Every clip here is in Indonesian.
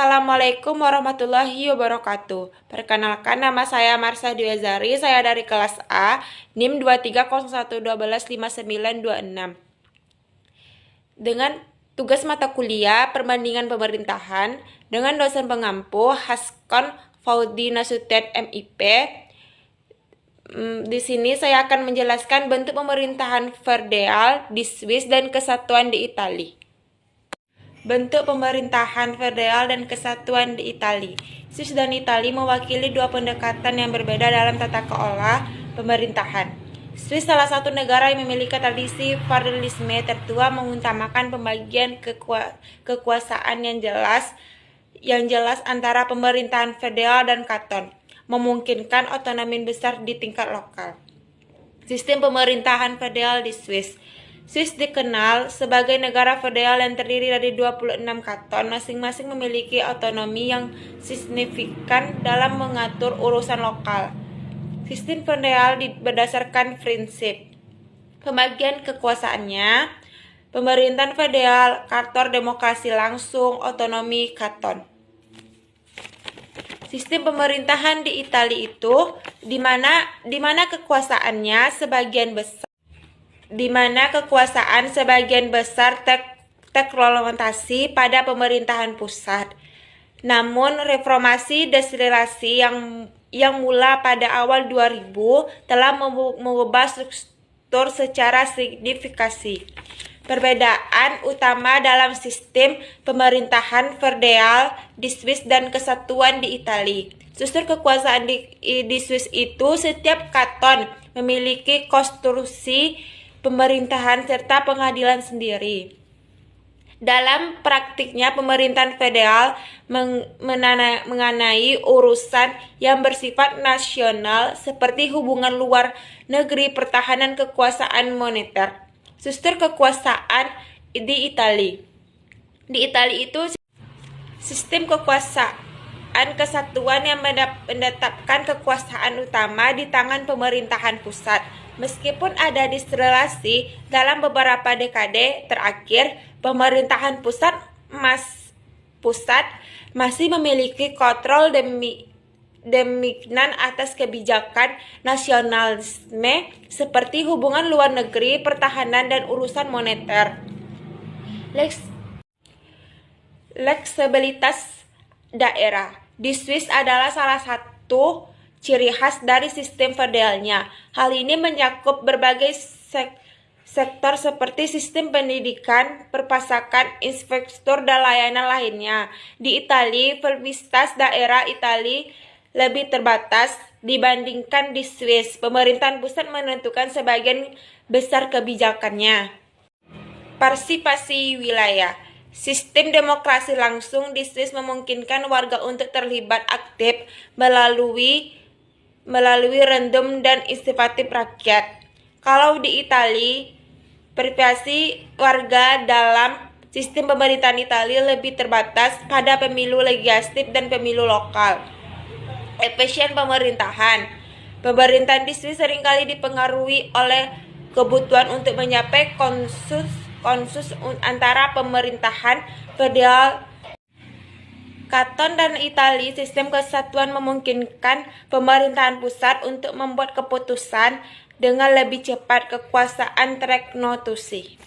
Assalamualaikum warahmatullahi wabarakatuh. Perkenalkan, nama saya Marsha Dwi Azhari. Saya dari kelas A, NIM 2301125926. Dengan tugas mata kuliah Perbandingan Pemerintahan dengan dosen pengampu Haskon Faudi Nasution MIP. Di sini saya akan menjelaskan bentuk pemerintahan federal di Swiss dan kesatuan di Italia. Bentuk pemerintahan federal dan kesatuan di Italia. Swiss dan Italia mewakili dua pendekatan yang berbeda dalam tata kelola pemerintahan. Swiss salah satu negara yang memiliki tradisi federalisme tertua, mengutamakan pembagian kekuasaan yang jelas antara pemerintahan federal dan kanton, memungkinkan otonomi besar di tingkat lokal. Sistem pemerintahan federal di Swiss. Swiss dikenal sebagai negara federal yang terdiri dari 26 kanton, masing-masing memiliki otonomi yang signifikan dalam mengatur urusan lokal. Sistem federal berdasarkan prinsip pembagian kekuasaannya, pemerintahan federal, kantor demokrasi langsung, otonomi kanton. Sistem pemerintahan di Italia itu di mana kekuasaan sebagian besar terkonsentrasi pada pemerintahan pusat. Namun reformasi desentralisasi yang mula pada awal 2000 telah mengubah struktur secara signifikan. Perbedaan utama dalam sistem pemerintahan federal di Swiss dan kesatuan di Italia. Struktur kekuasaan di Swiss itu setiap kanton memiliki konstruksi pemerintahan serta pengadilan sendiri. Dalam praktiknya, pemerintahan federal mengenai urusan yang bersifat nasional seperti hubungan luar negeri, pertahanan, kekuasaan moneter. Struktur kekuasaan di Italia. Di Italia itu sistem kekuasaan kesatuan yang menetapkan kekuasaan utama di tangan pemerintahan pusat. Meskipun ada desentralisasi dalam beberapa dekade terakhir, pemerintahan pusat masih memiliki kontrol dominan atas kebijakan nasionalisme seperti hubungan luar negeri, pertahanan, dan urusan moneter. Fleksibilitas daerah di Swiss adalah salah satu ciri khas dari sistem federalnya. Hal ini mencakup berbagai sektor seperti sistem pendidikan, perpajakan, infrastruktur, dan layanan lainnya. Di Italia, fleksibilitas daerah Italia lebih terbatas dibandingkan di Swiss. Pemerintahan pusat menentukan sebagian besar kebijakannya. Partisipasi wilayah. Sistem demokrasi langsung di Swiss memungkinkan warga untuk terlibat aktif melalui referendum dan inisiatif rakyat. Kalau di Italia, partisipasi warga dalam sistem pemerintahan Italia lebih terbatas pada pemilu legislatif dan pemilu lokal. Efisien pemerintahan. Pemerintahan di Swiss seringkali dipengaruhi oleh kebutuhan untuk mencapai konsensus antara pemerintahan federal kanton dan Italia. Sistem kesatuan memungkinkan pemerintahan pusat untuk membuat keputusan dengan lebih cepat, kekuasaan terkonsentrasi.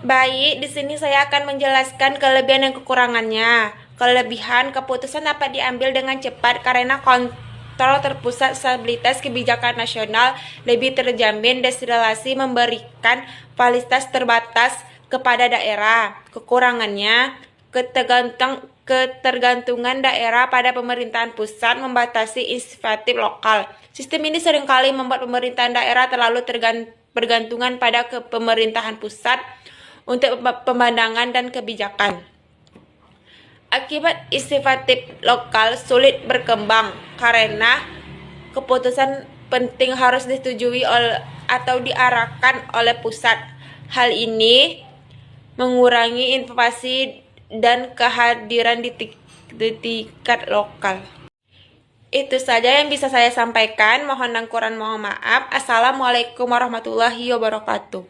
Baik, di sini saya akan menjelaskan kelebihan dan kekurangannya. Kelebihan, keputusan dapat diambil dengan cepat karena kontrol terpusat, stabilitas kebijakan nasional lebih terjamin, desentralisasi memberikan fasilitas terbatas kepada daerah. Kekurangannya, ketergantungan daerah pada pemerintahan pusat membatasi inisiatif lokal. Sistem ini seringkali membuat pemerintahan daerah terlalu bergantungan pada pemerintahan pusat untuk pemandangan dan kebijakan. Akibat inisiatif lokal sulit berkembang karena keputusan penting harus disetujui atau diarahkan oleh pusat. Hal ini mengurangi inovasi dan kehadiran di tingkat lokal. Itu saja yang bisa saya sampaikan. Mohon dan kurang mohon maaf. Assalamualaikum warahmatullahi wabarakatuh.